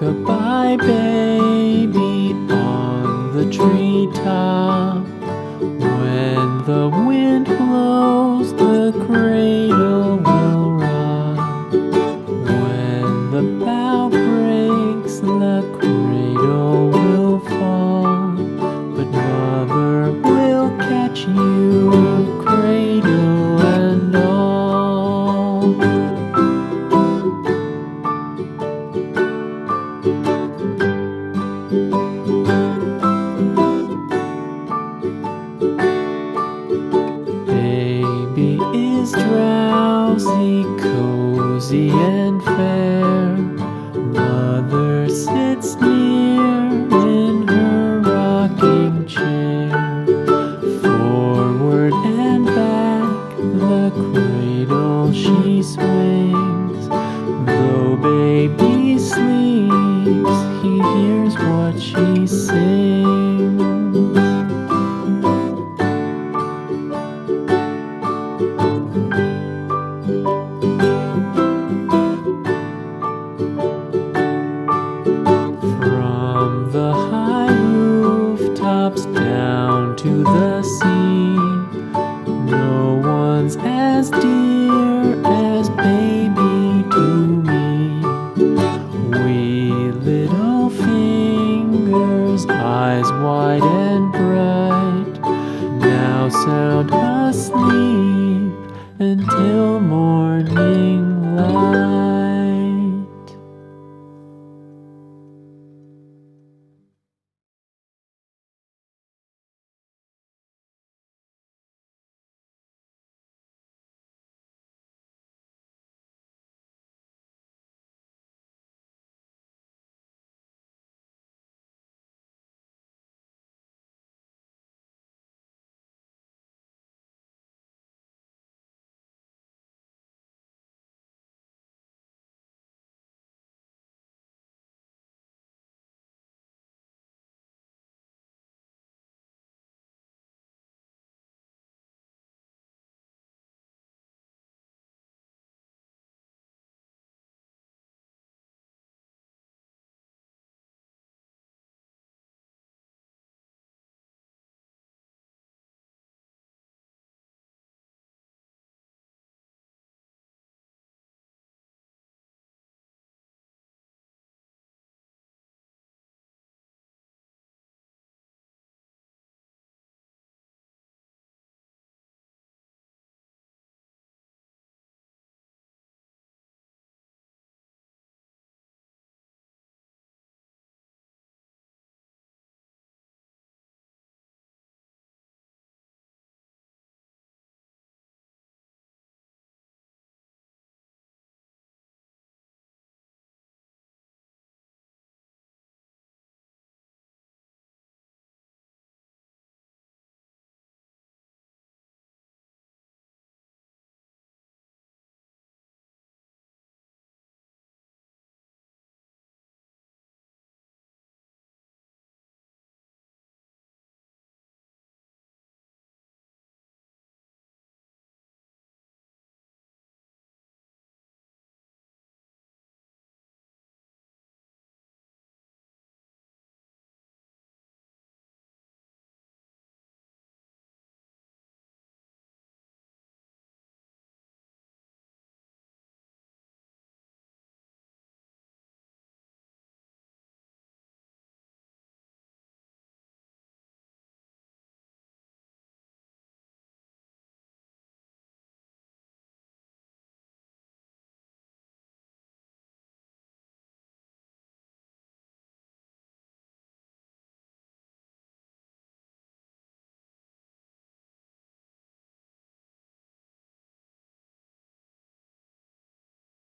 Rock-a-bye baby on the treetop. When the wind blows, the cradle will rock. When the bough breaks, the cradle will fall. But mother will catch you, cradle and all. Baby is drowsy, cozy and fair. Mother sits near in her rocking chair. Forward and back, the cradle she swings. Though baby sleeps, he hears what she sings. From the high rooftops down to the sea, no one's as dear as baby to me. Wee little fingers, eyes wide and bright, now sound asleep until morning light.